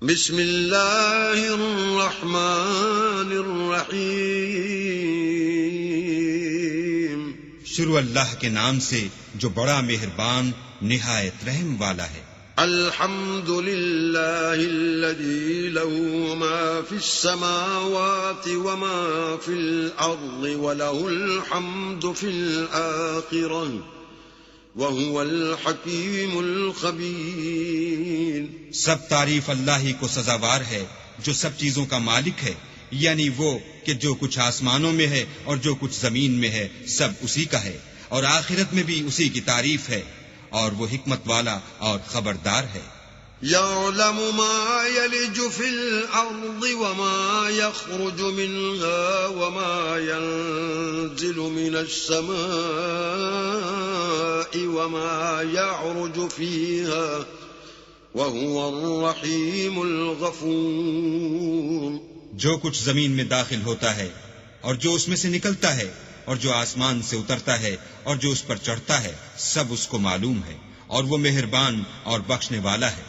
بسم اللہ الرحمن الرحیم. شروع اللہ کے نام سے جو بڑا مہربان نہایت رحم والا ہے. الحمد للہ الذی له ما فی السماوات وما فی الارض وله الحمد فی الآخرہ وَهُوَ الْحَكِيمُ الْخَبِيرُ. سب تعریف اللہ ہی کو سزاوار ہے جو سب چیزوں کا مالک ہے، یعنی وہ کہ جو کچھ آسمانوں میں ہے اور جو کچھ زمین میں ہے سب اسی کا ہے، اور آخرت میں بھی اسی کی تعریف ہے، اور وہ حکمت والا اور خبردار ہے. يَعْلَمُ مَا يَلِجُ فِي الْأَرْضِ وَمَا يَخْرُجُ مِنْهَا وَمَا يَنزِلُ مِنَ السَّمَاءِ وَمَا يَعْرُجُ فِيهَا وَهُوَ الرَّحِيمُ الْغَفُورُ. جو کچھ زمین میں داخل ہوتا ہے اور جو اس میں سے نکلتا ہے اور جو آسمان سے اترتا ہے اور جو اس پر چڑھتا ہے سب اس کو معلوم ہے، اور وہ مہربان اور بخشنے والا ہے.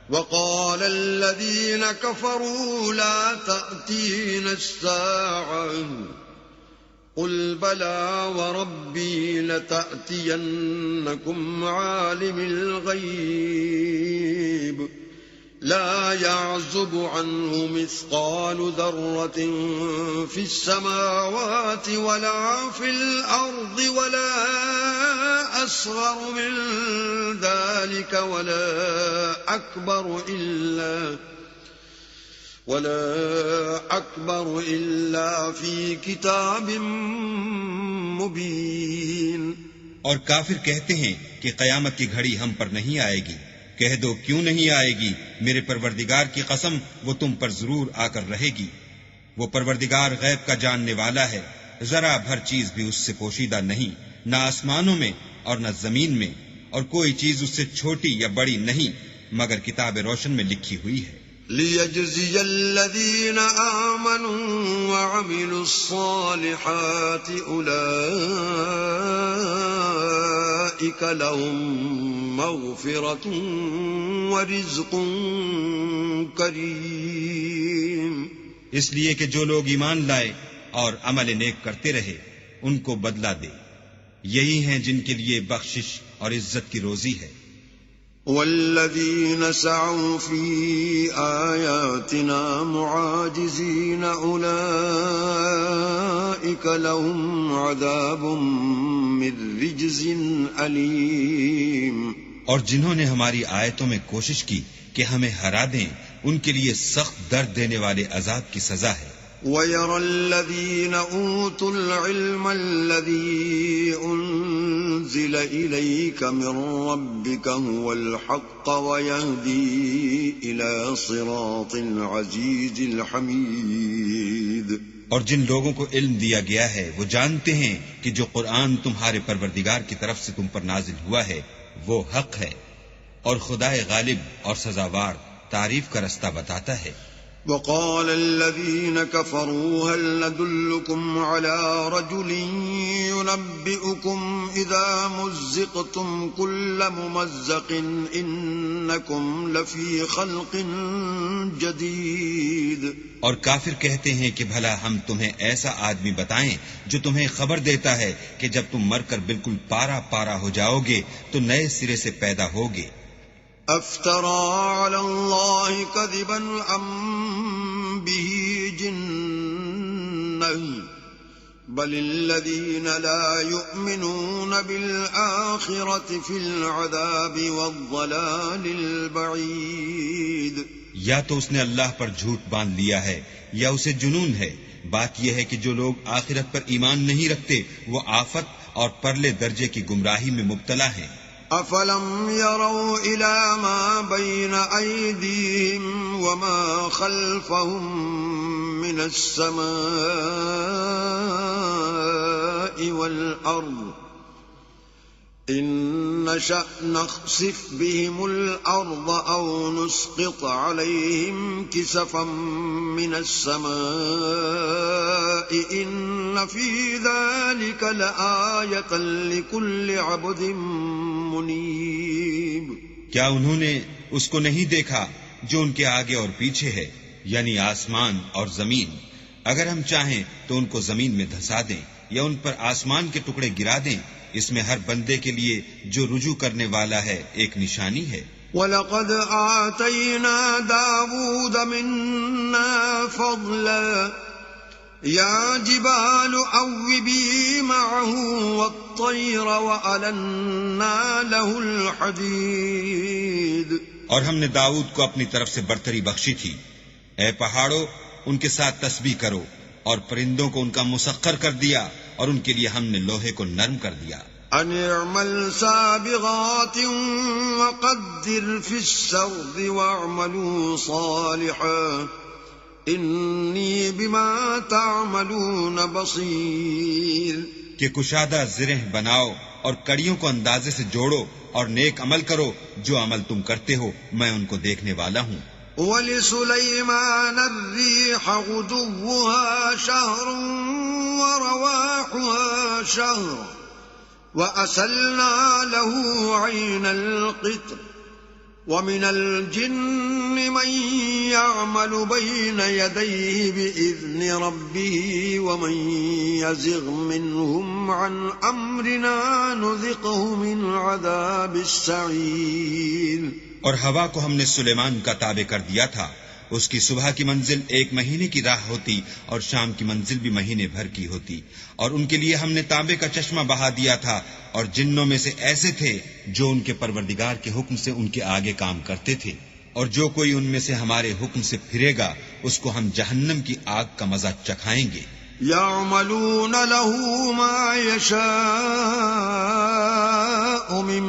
وقال الذين كفروا لا تأتينا الساعة قل بلى وربي لتأتينكم عالم الغيب لا يعزب عنه مثقال ذرة في السماوات ولا في الأرض ولا أصغر من ذلك ولا أكبر إلا في كتاب مبين. اور کافر کہتے ہیں کہ قیامت کی گھڑی ہم پر نہیں آئے گی. کہہ دو کیوں نہیں آئے گی؟ میرے پروردگار کی قسم وہ تم پر ضرور آ کر رہے گی. وہ پروردگار غیب کا جاننے والا ہے، ذرا بھر چیز بھی اس سے پوشیدہ نہیں، نہ آسمانوں میں اور نہ زمین میں، اور کوئی چیز اس سے چھوٹی یا بڑی نہیں مگر کتاب روشن میں لکھی ہوئی ہے. لِيَجْزِيَ الَّذِينَ آمَنُوا وَعَمِلُوا الصَّالِحَاتِ أُولَئِكَ لَهُم مَّغْفِرَةٌ وَرِزْقٌ كَرِيمٌ. اس لیے کہ جو لوگ ایمان لائے اور عمل نیک کرتے رہے ان کو بدلہ دے، یہی ہیں جن کے لیے بخشش اور عزت کی روزی ہے. والذین سعوا فی آیاتنا معاجزین اولئک لهم عذاب من رجز علیم. اور جنہوں نے ہماری آیتوں میں کوشش کی کہ ہمیں ہرا دیں ان کے لیے سخت درد دینے والے عذاب کی سزا ہے. وَيَرَى الَّذِينَ أُوتُوا الْعِلْمَ الَّذِي أُنزِلَ إِلَيْكَ مِن رَّبِّكَ هُوَ الْحَقَّ وَيَهْدِي إِلَى صِرَاطِ الْعَزِيزِ الْحَمِيدِ. اور جن لوگوں کو علم دیا گیا ہے وہ جانتے ہیں کہ جو قرآن تمہارے پروردگار کی طرف سے تم پر نازل ہوا ہے وہ حق ہے، اور خدائے غالب اور سزاوار تعریف کا رستہ بتاتا ہے. وقال الذين كفروا هل ندلكم على رجل ينبئكم إذا مزقتم كل ممزق إنكم لفي خلق جديد. اور کافر کہتے ہیں کہ بھلا ہم تمہیں ایسا آدمی بتائیں جو تمہیں خبر دیتا ہے کہ جب تم مر کر بالکل پارا پارا ہو جاؤ گے تو نئے سرے سے پیدا ہوگے. افترى على الله كذبا ام به جنة بل الذين لا يؤمنون بالآخرة في العذاب والضلال البعيد. یا تو اس نے اللہ پر جھوٹ باندھ لیا ہے یا اسے جنون ہے. بات یہ ہے کہ جو لوگ آخرت پر ایمان نہیں رکھتے وہ آفت اور پرلے درجے کی گمراہی میں مبتلا ہیں. افلم يروا الى ما بين ايديهم وما خلفهم من السماء والارض ان نشأ نخسف بهم الارض او نسقط عليهم كسفا من السماء ان في ذلك لآية لكل عبد منیب. کیا انہوں نے اس کو نہیں دیکھا جو ان کے آگے اور پیچھے ہے، یعنی آسمان اور زمین۔ اگر ہم چاہیں تو ان کو زمین میں دھسا دیں یا ان پر آسمان کے ٹکڑے گرا دیں، اس میں ہر بندے کے لیے جو رجوع کرنے والا ہے ایک نشانی ہے۔ وَلَقَدْ آتَيْنَا دَاوُودَ مِنَّا فَضْلًا يَا جِبَالُ أَوِّبِي مَعَهُ وَالطَّيْرَ وَأَلَنَّا لَهُ الْحَدِيدَ۔ اور ہم نے داؤد کو اپنی طرف سے برتری بخشی تھی، اے پہاڑوں ان کے ساتھ تسبیح کرو، اور پرندوں کو ان کا مسخر کر دیا، اور ان کے لیے ہم نے لوہے کو نرم کر دیا۔ أَنِ اعْمَلْ سَابِغَاتٍ وَقَدِّرْ فِي السَّرْدِ وَاعْمَلُوا صَالِحًا إِنِّي بِمَا تَعْمَلُونَ بَصِيرٌ۔ کہ کشادہ زرہ بناؤ اور کڑیوں کو اندازے سے جوڑو اور نیک عمل کرو، جو عمل تم کرتے ہو میں ان کو دیکھنے والا ہوں۔ وَلِسُلَيْمَانَ الرِّيحَ غُدُوُّهَا شَهْرٌ وَرَوَاحُهَا شَهْرٌ وَأَسَلْنَا لَهُ عَيْنَ الْقِطْرِ وَمِنَ الْجِنِّ مَن يَعْمَلُ بَيْنَ يَدَيْهِ بِإِذْنِ رَبِّهِ وَمَن يَزِغْ مِنْهُمْ عَنْ أَمْرِنَا نُذِقْهُ مِنْ عَذَابِ السَّعِيرِ۔ اور ہوا کو ہم نے سلیمان کا تابع کر دیا تھا، اس کی صبح کی منزل 1 مہینے کی راہ ہوتی اور شام کی منزل بھی مہینے بھر کی ہوتی، اور ان کے لیے ہم نے تانبے کا چشمہ بہا دیا تھا، اور جنوں میں سے ایسے تھے جو ان کے پروردگار کے حکم سے ان کے آگے کام کرتے تھے، اور جو کوئی ان میں سے ہمارے حکم سے پھرے گا اس کو ہم جہنم کی آگ کا مزہ چکھائیں گے۔ يَعْمَلُونَ لَهُ مَا يَشَاءُ مِن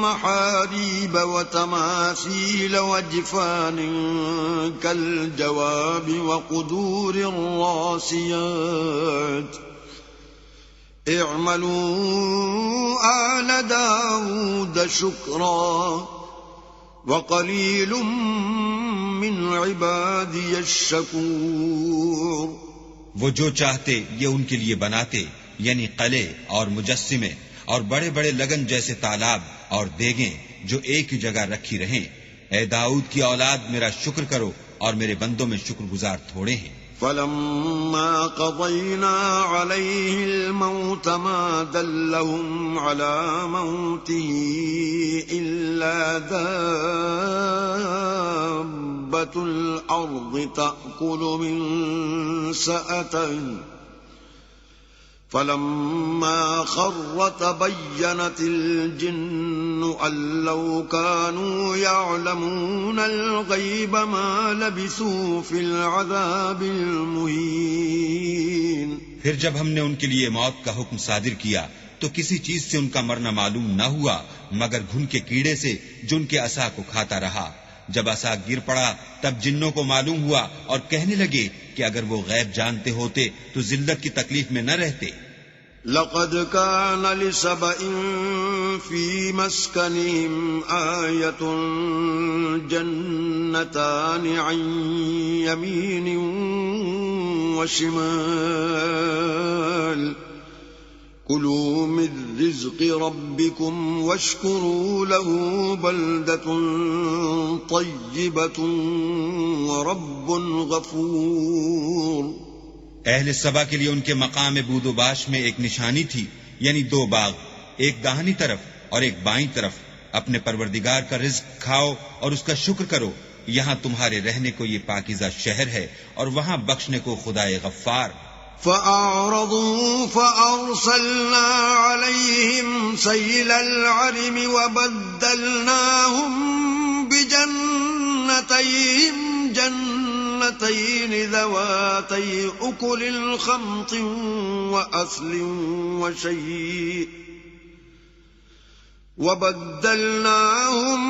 مَّحَارِيبَ وَتَمَاثِيلَ وَجِفَانٍ كَالْجَوَابِ وَقُدُورٍ رَّاسِيَاتٍ اعْمَلُوا آلَ دَاوُودَ شُكْرًا وَقَلِيلٌ مِّنْ عِبَادِيَ الشَّكُورُ۔ وہ جو چاہتے یہ ان کے لیے بناتے، یعنی قلعے اور مجسمے اور بڑے بڑے لگن جیسے تالاب اور دیگیں جو ایک ہی جگہ رکھی رہیں۔ اے داؤد کی اولاد میرا شکر کرو، اور میرے بندوں میں شکر گزار تھوڑے ہیں۔ فَلَمَّا قَضَيْنَا عَلَيْهِ الْمَوْتَ مَا دَلَّهُمْ عَلَى مَوْتِهِ إِلَّا دَابَّةُ الْأَرْضِ تَأْكُلُ مِنْ سَأَتَهُ فَلَمَّا خَرَّ تَبَيَّنَتِ الْجِنُّ أَن لَّوْ كَانُوا يَعْلَمُونَ الْغَيْبَ مَا لَبِثُوا فِي الْعَذَابِ الْمُهِينِ۔ پھر جب ہم نے ان کے لیے موت کا حکم صادر کیا تو کسی چیز سے ان کا مرنا معلوم نہ ہوا مگر گھن کے کیڑے سے جو ان کے عصا کو کھاتا رہا۔ جب عصا گر پڑا تب جنوں کو معلوم ہوا اور کہنے لگے کہ اگر وہ غیب جانتے ہوتے تو ذلت کی تکلیف میں نہ رہتے۔ لَقَدْ كَانَ لِسَبَإٍ فِي مَسْكَنِهِمْ آيَةٌ جَنَّتَانِ عَنْ يَمِينٍ وَشِمَالٍ كُلُوا مِن رِّزْقِ رَبِّكُمْ وَاشْكُرُوا لَهُ بَلْدَةٌ طَيِّبَةٌ وَرَبٌّ غَفُورٌ۔ اہل سبا کے لیے ان کے مقام بود و باش میں ایک نشانی تھی، یعنی 2 باغ، ایک داہنی طرف اور ایک بائیں طرف۔ اپنے پروردگار کا رزق کھاؤ اور اس کا شکر کرو، یہاں تمہارے رہنے کو یہ پاکیزہ شہر ہے اور وہاں بخشنے کو خدائے غفار۔ فَأَعْرَضُوا فَأَرْسَلْنَا عَلَيْهِمْ سَيْلَ الْعَرِمِ وَبَدَّلْنَاهُمْ بِجَنَّتَيْهِمْ جَنَّتَيْنِ ذَوَاتَيْ أُكُلٍ خَمْطٍ وَأَثْلٍ وَبَدَّلْنَاهُمْ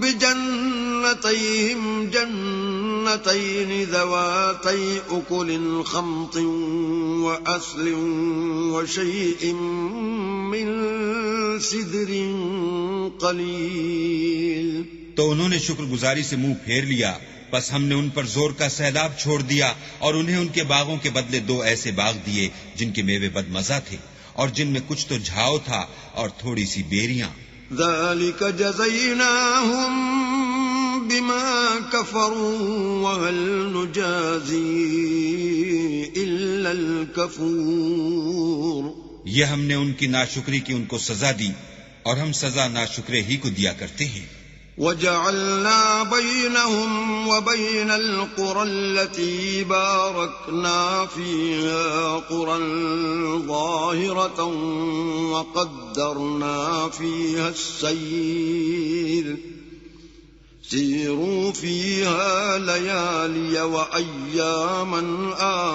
بِجَنَّتَيْهِمْ جَنَّتَيْنِ ذَوَاتَيْ أُكُلٍ خَمْطٍ وَأَثْلٍ وَشَيْءٍ مِّن سِدْرٍ قَلِيلٍ۔ تو انہوں نے شکر گزاری سے منہ پھیر لیا، بس ہم نے ان پر زور کا سیلاب چھوڑ دیا اور انہیں ان کے باغوں کے بدلے 2 ایسے باغ دیے جن کے میوے بد مزہ تھے اور جن میں کچھ تو جھاؤ تھا اور تھوڑی سی بیریاں۔ ذَلِكَ جَزَيْنَاهُمْ بِمَا كفروا وهل نجازي إلا الكفور. یہ ہم نے ان کی ناشکری کی ان کو سزا دی اور ہم سزا ناشکرے ہی کو دیا کرتے ہیں. وجعلنا بينهم وبين القرى التي باركنا فيها قرى ظاهرة وقدرنا فيها السير سيروا فيها ليالي وأياما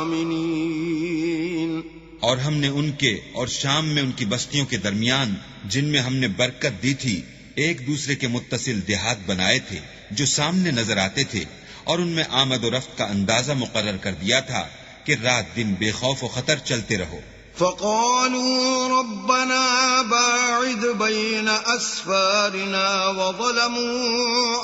آمنين. اور ہم نے ان کے اور شام میں ان کی بستیوں کے درمیان جن میں ہم نے برکت دی تھی ایک دوسرے کے متصل دیہات بنائے تھے جو سامنے نظر آتے تھے، اور ان میں آمد و رفت کا اندازہ مقرر کر دیا تھا کہ رات دن بے خوف و خطر چلتے رہو. فقالوا ربنا باعد بين أسفارنا وظلموا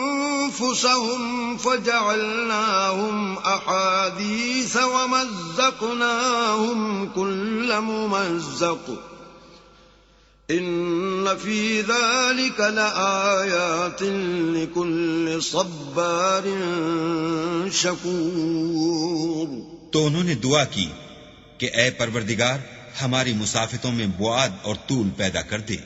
أنفسهم فجعلناهم أحاديث ومزقناهم كل ممزق إن في ذلك لآيات لكل صبار شكور. تو انہوں نے دعا کی کہ اے پروردگار ہماری مسافتوں میں بعد اور طول پیدا کر دے،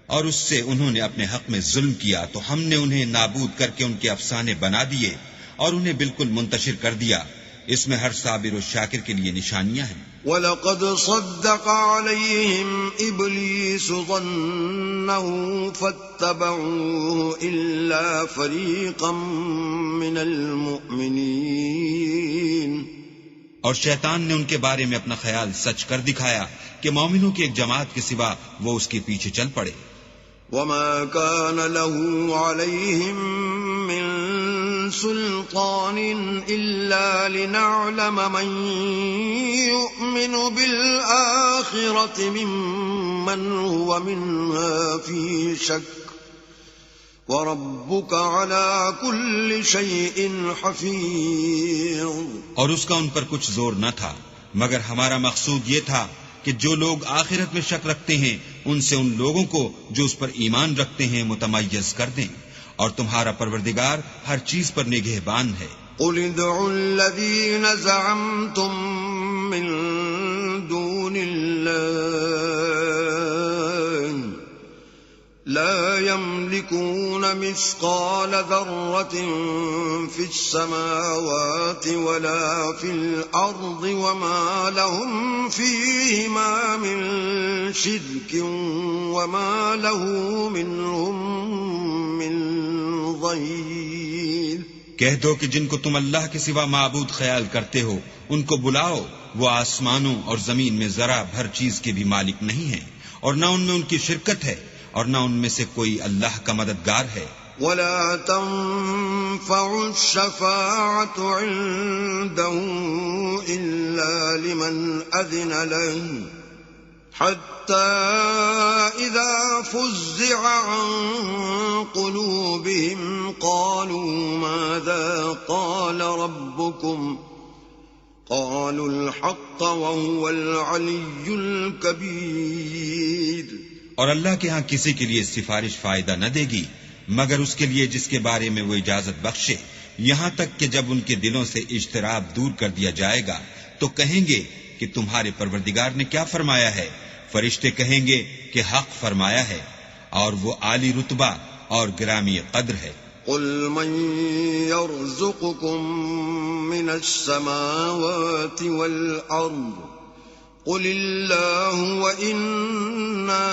اور اس سے انہوں نے اپنے حق میں ظلم کیا تو ہم نے انہیں نابود کر کے ان کے افسانے بنا دیے اور انہیں بالکل منتشر کر دیا. اس میں ہر صابر و شاکر کے لیے نشانیاں ہیں. وَلَقَدْ صَدَّقَ عَلَيْهِمْ إِبْلِيسُ ظَنَّهُ فَاتَّبَعُوهُ إِلَّا فَرِيقًا مِّنَ الْمُؤْمِنِينَ. اور شیطان نے ان کے بارے میں اپنا خیال سچ کر دکھایا کہ مومنوں کی ایک جماعت کے سوا وہ اس کے پیچھے چل پڑے. وَمَا كَانَ لَهُ عَلَيْهِمْ مِنْ سُلْطَانٍ إِلَّا لِنَعْلَمَ مَنْ يُؤْمِنُ بِالْآخِرَةِ مِمَّنْ هُوَ مِنْهَا فِي شَكٍّ وَرَبُّكَ عَلَى كُلِّ شَيْءٍ حَفِيظٌ. اور اس کا ان پر کچھ زور نہ تھا مگر ہمارا مقصود یہ تھا کہ جو لوگ آخرت میں شک رکھتے ہیں ان سے ان لوگوں کو جو اس پر ایمان رکھتے ہیں متمیز کر دیں، اور تمہارا پروردگار ہر چیز پر نگہبان ہے. قُلِ ادْعُوا الَّذِينَ زَعَمْتُم مِّن دُونِ اللَّهِ لَا يَمْلِكُونَ مِثْقَالَ ذَرَّةٍ فِي السَّمَاوَاتِ وَلَا فِي الْأَرْضِ وَمَا لَهُمْ فِيهِمَا مِنْ شِرْكٍ وَمَا لَهُ مِنْهُمْ مِنْ ظَهِيرٍ. کہہ دو کہ جن کو تم اللہ کے سوا معبود خیال کرتے ہو ان کو بلاؤ، وہ آسمانوں اور زمین میں ذرا بھر چیز کے بھی مالک نہیں ہیں، اور نہ ان میں ان کی شرکت ہے اور نہ ان میں سے کوئی اللہ کا مددگار ہے. وَلَا تَنفَعُ الشَّفَاعَةُ عِندَهُ إِلَّا لِمَنْ أَذِنَ لَهُ حَتَّى إِذَا فُزِّعَ عَنْ قُلُوبِهِمْ قَالُوا مَاذَا قَالَ رَبُّكُمْ قَالُوا الْحَقَّ وَهُوَ الْعَلِيُّ الْكَبِيرُ. اور اللہ کے ہاں کسی کے لیے سفارش فائدہ نہ دے گی مگر اس کے لیے جس کے بارے میں وہ اجازت بخشے، یہاں تک کہ جب ان کے دلوں سے اجتراب دور کر دیا جائے گا تو کہیں گے کہ تمہارے پروردگار نے کیا فرمایا ہے. فرشتے کہیں گے کہ حق فرمایا ہے، اور وہ عالی رتبہ اور گرامی قدر ہے. قُلْ مَنْ يَرْزُقُكُم مِّنَ السَّمَاوَاتِ وَالْأَرْضِ قُلِ اللَّهُ وَإِنَّا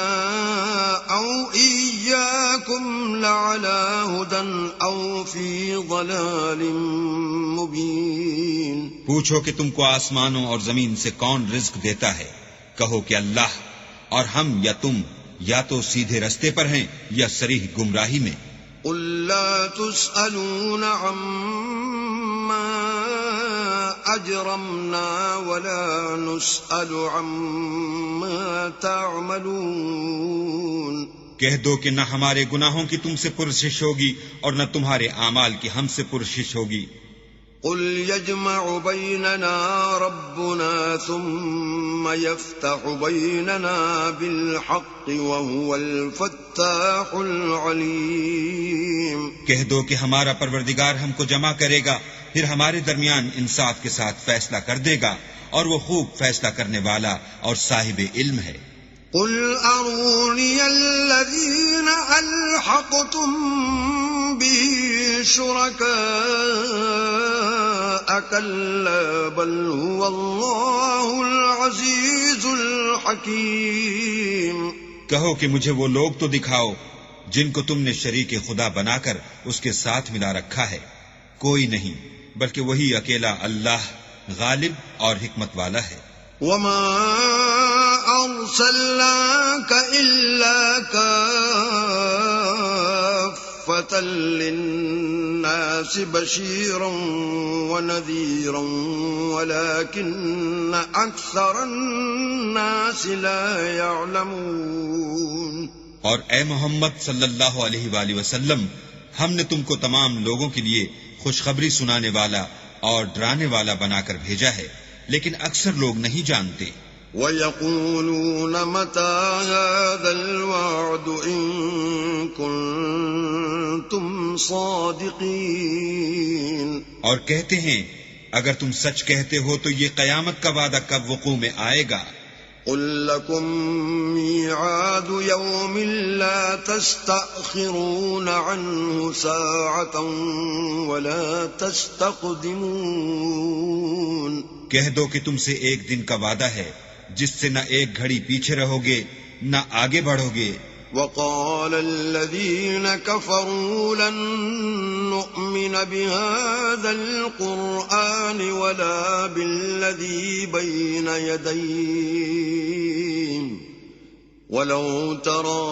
أَوْ إِيَّاكُمْ لَعَلَى هُدًى أَوْ فِي ضَلَالٍ مُبِينٍ. پوچھو کہ تم کو آسمانوں اور زمین سے کون رزق دیتا ہے، کہو کہ اللہ، اور ہم یا تم یا تو سیدھے رستے پر ہیں یا صریح گمراہی میں. قُل لَّا تُسْأَلُونَ عَمَّا أَجْرَمْنَا وَلَا نُسْأَلُ عَمَّا تَعْمَلُونَ. کہہ دو کہ نہ ہمارے گناہوں کی تم سے پرسش ہوگی اور نہ تمہارے اعمال کی ہم سے پرسش ہوگی. قل يجمع بيننا ربنا ثم يفتح بيننا بالحق وهو الفتاح العليم. کہہ دو کہ ہمارا پروردگار ہم کو جمع کرے گا، پھر ہمارے درمیان انصاف کے ساتھ فیصلہ کر دے گا، اور وہ خوب فیصلہ کرنے والا اور صاحب علم ہے. قل أروني الذين ألحقتم به شركاء كلا بل هو الله العزيز الحكيم. کہو کہ مجھے وہ لوگ تو دکھاؤ جن کو تم نے شریک خدا بنا کر اس کے ساتھ ملا رکھا ہے. کوئی نہیں بلکہ وہی اکیلا اللہ غالب اور حکمت والا ہے. وما أرسلناك إلا كافة للناس بشيرا ونذيرا ولكن أكثر الناس لا يعلمون. اور اے محمد صلی اللہ علیہ وآلہ وسلم، ہم نے تم کو تمام لوگوں کے لیے خوشخبری سنانے والا اور ڈرانے والا بنا کر بھیجا ہے، لیکن اکثر لوگ نہیں جانتے. وَيَقُولُونَ مَتَى هَذَا الْوَعْدُ إِن كُنتُمْ صَادِقِينَ. اور کہتے ہیں اگر تم سچ کہتے ہو تو یہ قیامت کا وعدہ کب وقوع میں آئے گا. قُل لَّكُم مِّيعَادُ يَوْمٍ لَّا تَسْتَأْخِرُونَ عَنْهُ سَاعَةً وَلَا تَسْتَقْدِمُونَ. کہہ دو کہ تم سے ایک دن کا وعدہ ہے جس سے نہ ایک گھڑی پیچھے رہو گے نہ آگے بڑھو گے. وقال الذين كفروا لن نؤمن بهذا القرآن ولا بالذي بين يديه ولو ترى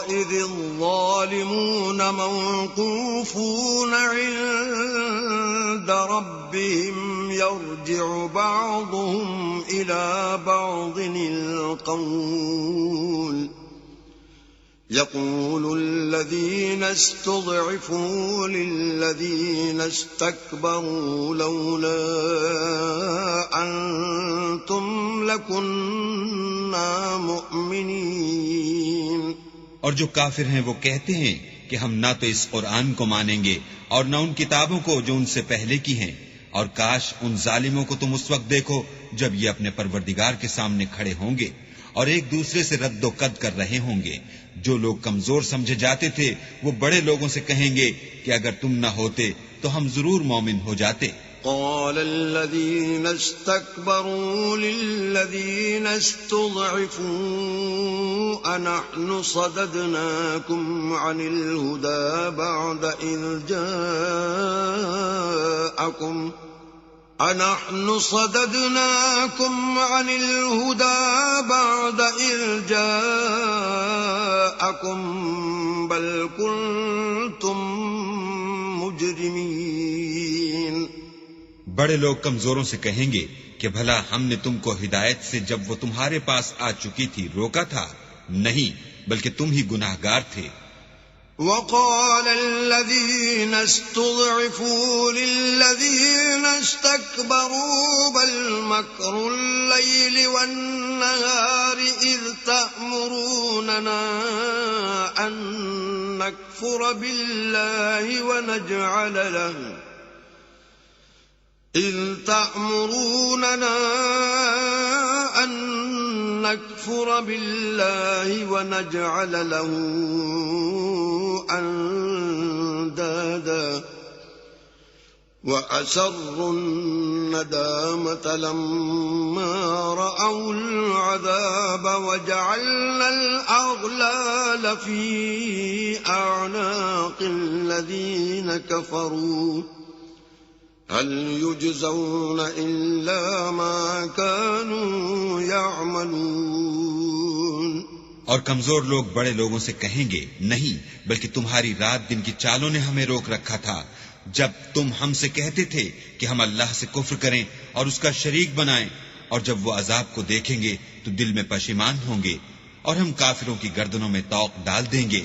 إذ الظالمون موقوفون عند ربهم يرجع بعضهم إلى بعض القول يقول الذين استضعفوا للذين استكبروا لولا أنتم لكنا مؤمنين. اور جو کافر ہیں وہ کہتے ہیں کہ ہم نہ تو اس قرآن کو مانیں گے اور نہ ان کتابوں کو جو ان سے پہلے کی ہیں، اور کاش ان ظالموں کو تم اس وقت دیکھو جب یہ اپنے پروردگار کے سامنے کھڑے ہوں گے اور ایک دوسرے سے رد و قد کر رہے ہوں گے. جو لوگ کمزور سمجھے جاتے تھے وہ بڑے لوگوں سے کہیں گے کہ اگر تم نہ ہوتے تو ہم ضرور مومن ہو جاتے. قال الذين استكبروا للذين استضعفوا أنحن صددناكم عن الهدى بعد إذ جاءكم أنحن صددناكم عن الهدى بعد إذ جاءكم بل كنتم مجرمين. بڑے لوگ کمزوروں سے کہیں گے کہ بھلا ہم نے تم کو ہدایت سے جب وہ تمہارے پاس آ چکی تھی روکا تھا؟ نہیں، بلکہ تم ہی گناہگار تھے. وقال الذين استضعفوا للذين استكبروا بل مكر الليل والنهار إذ تأمروننا أن نكفر بالله ونجعل له أندادا وأسروا الندامة لما رأوا العذاب وجعلنا الأغلال في أعناق الذين كفروا هل يجزون إلا ما كانوا يعملون. اور کمزور لوگ بڑے لوگوں سے کہیں گے نہیں، بلکہ تمہاری رات دن کی چالوں نے ہمیں روک رکھا تھا جب تم ہم سے کہتے تھے کہ ہم اللہ سے کفر کریں اور اس کا شریک بنائیں، اور جب وہ عذاب کو دیکھیں گے تو دل میں پشیمان ہوں گے اور ہم کافروں کی گردنوں میں طوق ڈال دیں گے.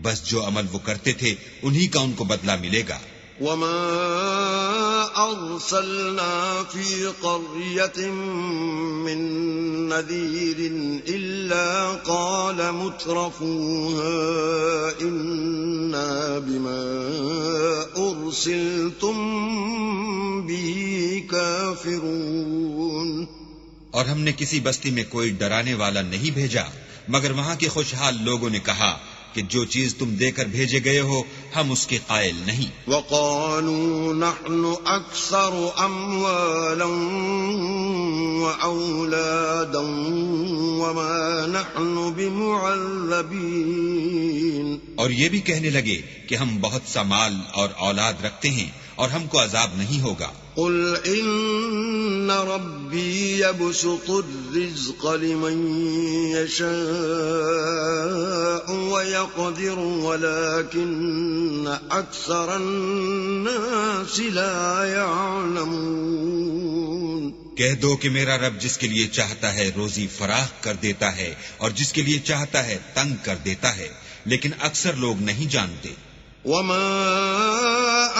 بس جو عمل وہ کرتے تھے انہی کا ان کو بدلہ ملے گا. وما أرسلنا في قرية من نذير إلا قال مترفوها إنا بما أرسلتم به كافرون. اور ہم نے کسی بستی میں کوئی ڈرانے والا نہیں بھیجا مگر وہاں کے خوشحال لوگوں نے کہا کہ جو چیز تم دے کر بھیجے گئے ہو ہم اس کے قائل نہیں. وقالوا نحن أكثر أموالا وأولادا وما نحن بمعذبين. اور یہ بھی کہنے لگے کہ ہم بہت سا مال اور اولاد رکھتے ہیں اور ہم کو عذاب نہیں ہوگا. قل إن ربي يبسط الرزق لمن يشاء ويقدر ولكن أكثر الناس لا يعلمون. کہہ دو کہ میرا رب جس کے لیے چاہتا ہے روزی فراخ کر دیتا ہے اور جس کے لیے چاہتا ہے تنگ کر دیتا ہے لیکن اکثر لوگ نہیں جانتے. وما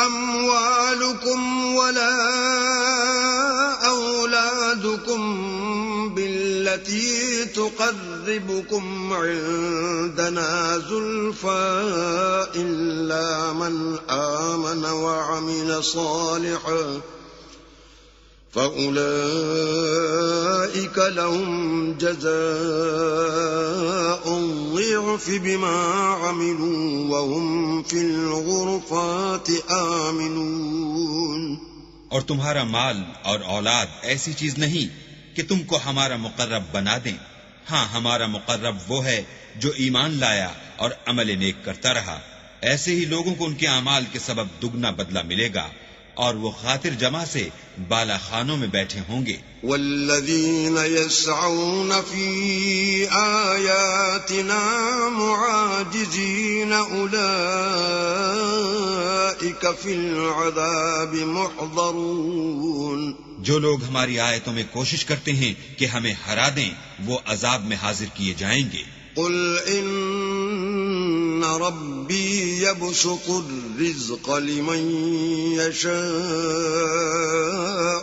أموالكم ولا أولادكم بالتي تقربكم عندنا زلفى إلا من آمن وعمل صالحا فأولئك لهم جزاء الضعف بما عملوا وهم في الغرفات آمنون. اور تمہارا مال اور اولاد ایسی چیز نہیں کہ تم کو ہمارا مقرب بنا دیں. ہاں ہمارا مقرب وہ ہے جو ایمان لایا اور عمل نیک کرتا رہا. ایسے ہی لوگوں کو ان کے اعمال کے سبب دگنا بدلہ ملے گا اور وہ خاطر جمع سے بالا خانوں میں بیٹھے ہوں گے. والذین یسعون فی آیاتنا معاجزین اولئک فی العذاب محضرون. جو لوگ ہماری آیتوں میں کوشش کرتے ہیں کہ ہمیں ہرا دیں وہ عذاب میں حاضر کیے جائیں گے. قل ان ربی یبسط الرزق لمن یشاء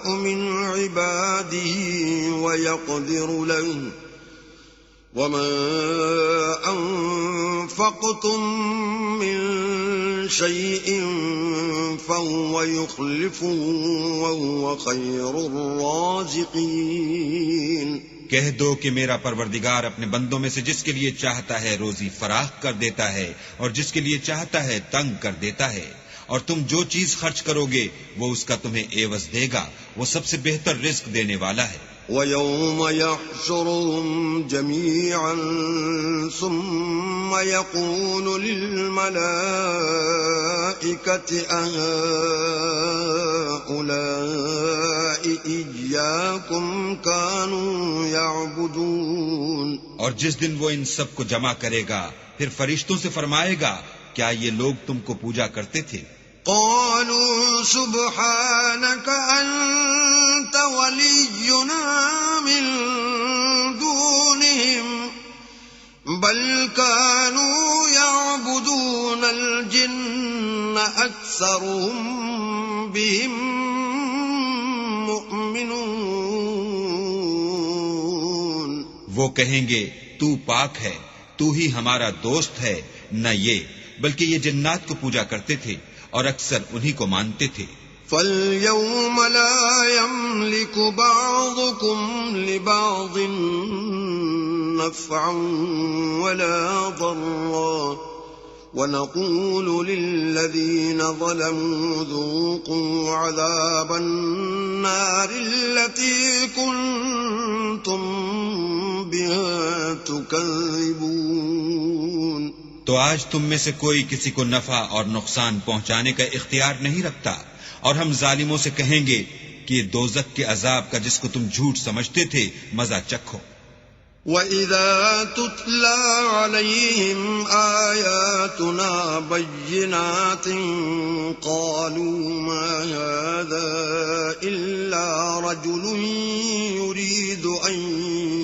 من عباده ويقدر له وما انفقتم من شيء فهو يخلفه وهو خير الرازقين. کہہ دو کہ میرا پروردگار اپنے بندوں میں سے جس کے لیے چاہتا ہے روزی فراخ کر دیتا ہے اور جس کے لیے چاہتا ہے تنگ کر دیتا ہے. اور تم جو چیز خرچ کرو گے وہ اس کا تمہیں عوض دے گا. وہ سب سے بہتر رزق دینے والا ہے. وَيَوْمَ يَحْشُرُهُمْ جَمِيعًا ثُمَّ يَقُولُ لِلْمَلَائِكَةِ أَهَؤُلَاءِ إِيَّاكُمْ كَانُوا يَعْبُدُونَ. اور جس دن وہ ان سب کو جمع کرے گا پھر فرشتوں سے فرمائے گا کیا یہ لوگ تم کو پوجا کرتے تھے؟ قالوا سبحانك أنت ولينا من دونهم بل كانوا يعبدون الجن أكثرهم بهم مؤمنون. وہ کہیں گے تو پاک ہے، تو ہی ہمارا دوست ہے. نہ یہ بلکہ یہ جنات کو پوجا کرتے تھے اور اکثر انہی کو مانتے تھے. فَالْيَوْمَ لَا يَمْلِكُ بَعْضُكُمْ لِبَعْضٍ نَفْعًا وَلَا ضَرًّا وَنَقُولُ لِلَّذِينَ ظَلَمُوا ذُوقُوا عَذَابَ النَّارِ الَّتِي كُنتُمْ بِهَا تُكَذِّبُونَ. تو آج تم میں سے کوئی کسی کو نفع اور نقصان پہنچانے کا اختیار نہیں رکھتا اور ہم ظالموں سے کہیں گے کہ یہ دوزخ کے عذاب کا جس کو تم جھوٹ سمجھتے تھے مزہ چکھو. وَإِذَا تُتْلَى عَلَيْهِمْ آيَاتُنَا بَيِّنَاتٍ قَالُوا مَا هَذَا إِلَّا رَجُلٌ يُرِيدُ أَن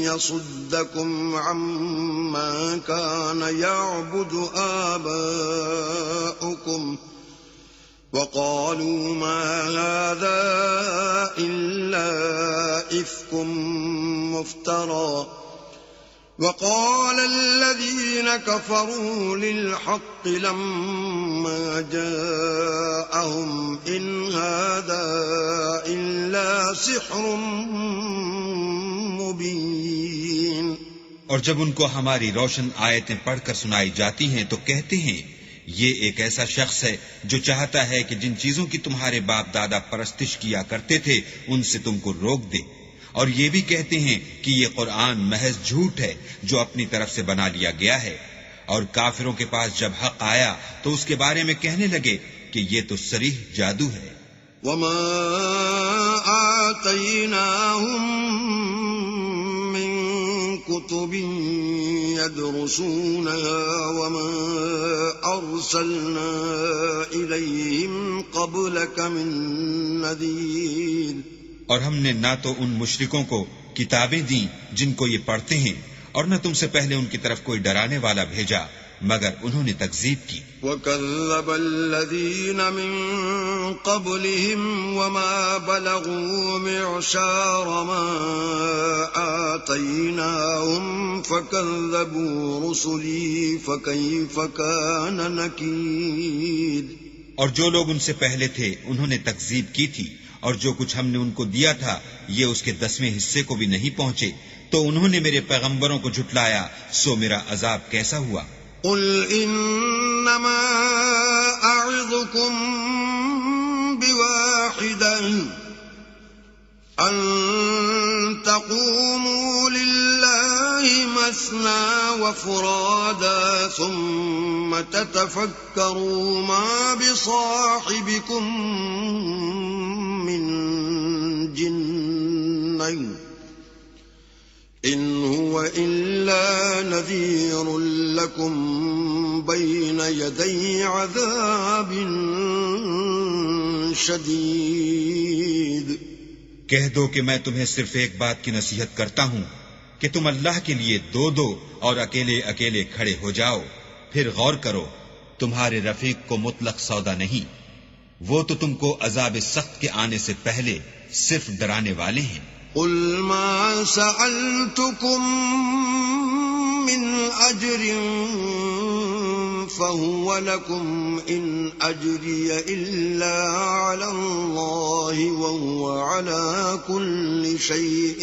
يَصُدَّكُمْ عَمَّا كَانَ يَعْبُدُ آبَاؤُكُمْ وقالوا ما هذا إلا إفك مفترى وقال الذين كفروا للحق لما جاءهم إن هذا إلا سحر مبين. اور جب ان کو ہماری روشن آیتیں پڑھ کر سنائی جاتی ہیں تو کہتے ہیں یہ ایک ایسا شخص ہے جو چاہتا ہے کہ جن چیزوں کی تمہارے باپ دادا پرستش کیا کرتے تھے ان سے تم کو روک دے، اور یہ بھی کہتے ہیں کہ یہ قرآن محض جھوٹ ہے جو اپنی طرف سے بنا لیا گیا ہے. اور کافروں کے پاس جب حق آیا تو اس کے بارے میں کہنے لگے کہ یہ تو صریح جادو ہے. وما آتيناهم من كتب يدرسونها وما أرسلنا إليهم قبلك من نذير. اور ہم نے نہ تو ان مشرکوں کو کتابیں دیں جن کو یہ پڑھتے ہیں، اور نہ تم سے پہلے ان کی طرف کوئی ڈرانے والا بھیجا مگر انہوں نے تکذیب کی. وَكَذَّبَ الَّذِينَ مِن قَبْلِهِمْ وَمَا بَلَغُوا مِعْشَارَ مَا آتَيْنَاهُمْ فَكَذَّبُوا رُسُلِي فَكَيْفَ كَانَ نَكِيرِ. اور جو لوگ ان سے پہلے تھے انہوں نے تکذیب کی تھی، اور جو کچھ ہم نے ان کو دیا تھا یہ اس کے 10ویں حصے کو بھی نہیں پہنچے، تو انہوں نے میرے پیغمبروں کو جھٹلایا، سو میرا عذاب کیسا ہوا. قل انما اعظكم بواحدة ان تقوموا لله مثنى وفرادا ثم تتفكروا ما بصاحبكم من جنة إن هو إلا نذير لكم بين يدي عذاب شديد. کہہ دو کہ میں تمہیں صرف ایک بات کی نصیحت کرتا ہوں کہ تم اللہ کے لیے دو دو اور اکیلے اکیلے کھڑے ہو جاؤ، پھر غور کرو تمہارے رفیق کو مطلق سودا نہیں، وہ تو تم کو عذاب سخت کے آنے سے پہلے صرف ڈرانے والے ہیں. قل ما سألتكم من أجر فهو لكم إن أجري إلا على الله وهو على كل شيء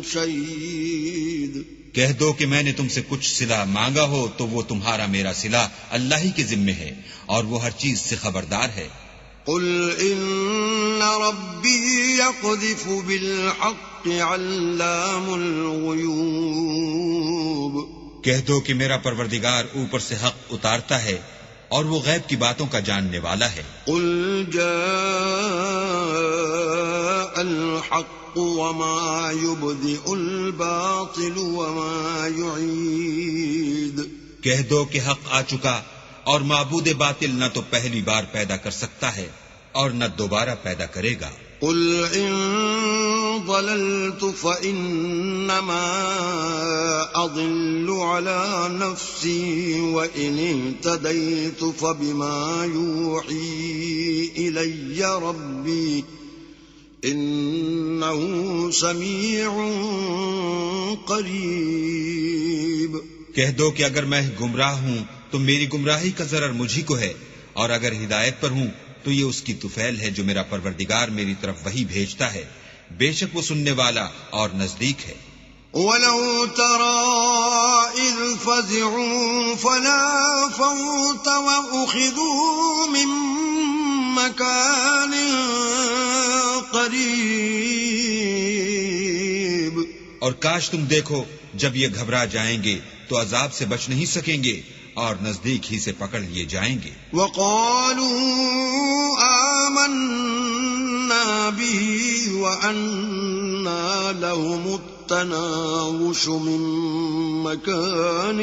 شهيد. کہہ دو کہ میں نے تم سے کچھ صلہ مانگا ہو تو وہ تمہارا میرا صلہ اللہ ہی کے ذمے ہے، اور وہ ہر چیز سے خبردار ہے. قل إن ربي يقذف بالحق علام الغيوب. کہہ دو کہ میرا پروردگار اوپر سے حق اتارتا ہے اور وہ غیب کی باتوں کا جاننے والا ہے. قل جاء الحق وما يبدئ الباطل وما يعيد. کہہ دو کہ حق آ چکا اور معبود باطل نہ تو پہلی بار پیدا کر سکتا ہے اور نہ دوبارہ پیدا کرے گا. قل ان ضللت فإنما أضل على نفسي وإن اهتديت فبما يوحي إلي ربي إنه سميع قريب. کہہ دو کہ اگر میں گمراہ ہوں تو میری گمراہی کا ضرر مجھی کو ہے، اور اگر ہدایت پر ہوں تو یہ اس کی طفیل ہے جو میرا پروردگار میری طرف وحی بھیجتا ہے، بے شک وہ سننے والا اور نزدیک ہے. وَلَوْ تَرَى إِذْ فَزِعُوا فَلَا فَوْتَ وَأُخِذُوا مِن مَّكَانٍ قَرِيبٍ. اور کاش تم دیکھو جب یہ گھبرا جائیں گے تو عذاب سے بچ نہیں سکیں گے اور نزدیک ہی سے پکڑ لیے جائیں گے. وَقَالُوا آمَنَّا بِهِ وَأَنَّا لَهُمُ التَّنَاوُشُ مِن مَّكَانٍ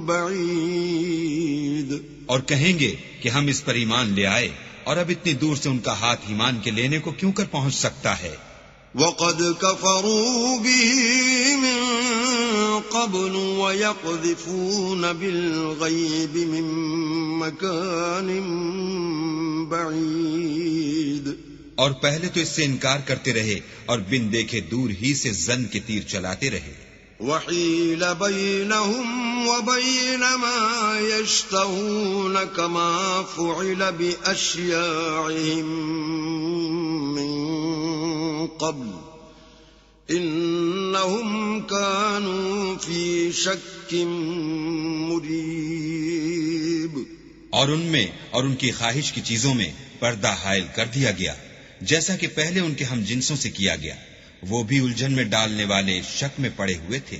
بَعِيدٍ. اور کہیں گے کہ ہم اس پر ایمان لے آئے، اور اب اتنی دور سے ان کا ہاتھ ایمان کے لینے کو کیوں کر پہنچ سکتا ہے. وَقَدْ كَفَرُوا بِهِ مِن قَبْلُ وَيَقْذِفُونَ بِالْغَيْبِ مِن مكان بعيد اور پہلے تو اس سے انکار کرتے رہے اور بن دیکھے دور ہی سے زن کے تیر چلاتے رہے. وحيل بينهم وبين ما يشتهون كما فعل بأشياعهم من قبل إنهم كانوا في شك مريب. اور ان میں اور ان کی خواہش کی چیزوں میں پردہ حائل کر دیا گیا جیسا کہ پہلے ان کے ہم جنسوں سے کیا گیا. وہ بھی الجھن میں ڈالنے والے شک میں پڑے ہوئے تھے.